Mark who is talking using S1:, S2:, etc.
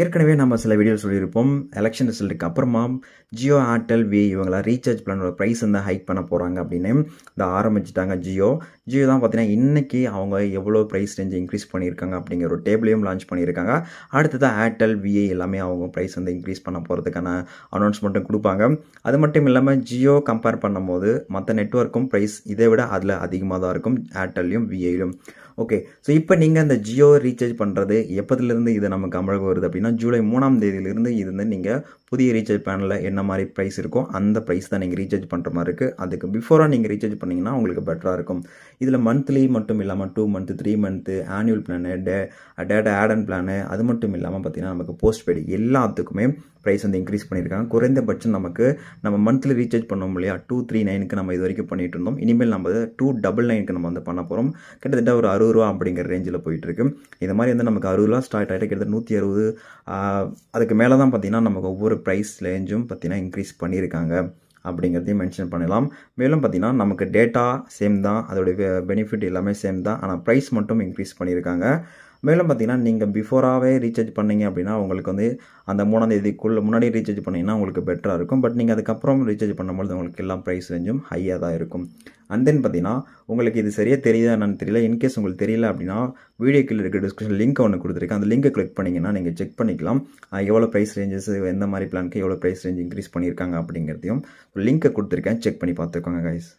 S1: ஏற்கனவே நம்ம சில வீடியோ சொல்லியிருப்போம். எலெக்ஷன் ரிசல்ட்டுக்கு அப்புறமா ஜியோ, ஏர்டெல், வி இவங்கள ரீசார்ஜ் பிளானோட பிரைஸ் வந்து ஹைக் பண்ண போகிறாங்க அப்படின்னு இதை ஆரம்பிச்சிட்டாங்க ஜியோ. ஜியோ தான் பார்த்தீங்கன்னா இன்றைக்கி அவங்க எவ்வளோ ப்ரைஸ் ரேஞ்சு இன்க்ரீஸ் பண்ணியிருக்காங்க அப்படிங்கிற ஒரு டேபிளையும் லான்ச் பண்ணியிருக்காங்க. அடுத்ததான் ஏர்டெல், விஐ எல்லாமே அவங்க ப்ரைஸ் வந்து இன்க்ரீஸ் பண்ண போகிறதுக்கான அனௌன்ஸ்மெண்ட்டும் கொடுப்பாங்க. அது மட்டும் இல்லாமல் ஜியோ கம்பேர் பண்ணும்போது மற்ற நெட்வொர்க்கும் ப்ரைஸ் இதை விட அதில் அதிகமாக தான் இருக்கும், ஏர்டெல்லையும் விஐலும். ஓகே, ஸோ இப்போ நீங்கள் அந்த ஜியோ ரீசார்ஜ் பண்ணுறது எப்போதுலேருந்து இது நமக்கு அமலுக்கு வருது அப்படின்னா ஜூலை 3ஆம் தேதியிலிருந்து இது வந்து நீங்கள் புதிய ரீசார்ஜ் பிளானில் என்ன மாதிரி ப்ரைஸ் இருக்கோ அந்த ப்ரைஸ் தான் நீங்கள் ரீசார்ஜ் பண்ணுற மாதிரி இருக்குது. அதுக்கு பிஃபோராக நீங்கள் ரீசார்ஜ் பண்ணிங்கன்னா உங்களுக்கு பெட்டராக இருக்கும். இதில் மந்த்லி மட்டும் இல்லாமல் 2 month, 3 month, annual plan, data add on plan, அது மட்டும் இல்லாமல் பார்த்தீங்கன்னா நமக்கு போஸ்ட் பெய்டு எல்லாத்துக்குமே ப்ரைஸ் வந்து இன்க்ரீஸ் பண்ணியிருக்காங்க. குறைந்தபட்சம் நம்ம மந்த்லி ரீசார்ஜ் பண்ணோம் இல்லையா, 239க்கு நம்ம இது வரைக்கும் பண்ணிட்டு இருந்தோம். இனிமேல் நம்ம 299க்கு நம்ம வந்து பண்ண போகிறோம். கிட்டத்தட்ட ஒரு 60 ரூபா அப்படிங்கிற ரேஞ்சில் போயிட்டுருக்கு. இது மாதிரி வந்து நமக்கு 60 ரூபா ஸ்டார்ட் ஆகிட்டு கிட்டத்தட்ட 160 அதுக்கு மேலே தான் பார்த்தீங்கன்னா நமக்கு ஒவ்வொரு ப்ரைஸ் ரேஞ்சும் பார்த்தீங்கன்னா இன்க்ரீஸ் பண்ணியிருக்காங்க அப்படிங்கிறதையும் மென்ஷன் பண்ணலாம். மேலும் பார்த்தீங்கன்னா நமக்கு டேட்டா சேம் தான், அதோடைய பெனிஃபிட் எல்லாமே சேம் தான், ஆனால் ப்ரைஸ் மட்டும் இன்க்ரீஸ் பண்ணியிருக்காங்க. மேலும் பார்த்தீங்கன்னா நீங்கள் பிஃபோராகவே ரீசார்ஜ் பண்ணிங்க அப்படின்னா உங்களுக்கு வந்து அந்த 3ஆம் தேதிக்குள்ளே முன்னாடி ரீசார்ஜ் பண்ணிங்கன்னா உங்களுக்கு பெட்டராக இருக்கும். பட் நீங்கள் அதுக்கப்புறம் ரீசார்ஜ் பண்ணும்போது உங்களுக்கு எல்லாம் ப்ரைஸ் ரேஞ்சும் ஹையாக தான் இருக்கும். அண்ட் தென் பார்த்தீங்கன்னா உங்களுக்கு இது சரியாக தெரியுதா என்னன்னு தெரியல. இன்கேஸ் உங்களுக்கு தெரியல அப்படின்னா வீடியோ கீழே இருக்க டிஸ்கிரிப்ஷன் லிங்க் ஒன்று கொடுத்துருக்கேன். அந்த லிங்கை கிளிக் பண்ணிங்கன்னா நீங்கள் செக் பண்ணிக்கலாம் எவ்வளோ ப்ரைஸ் ரேஞ்சஸ், எந்த மாதிரி பிளானுக்கு எவ்வளோ ப்ரைஸ் ரேஞ்ச் இன்க்ரீஸ் பண்ணியிருக்காங்க அப்படிங்கிறதையும் லிங்க்கை கொடுத்துருக்கேன். செக் பண்ணி பார்த்துக்கோங்க கைஸ்.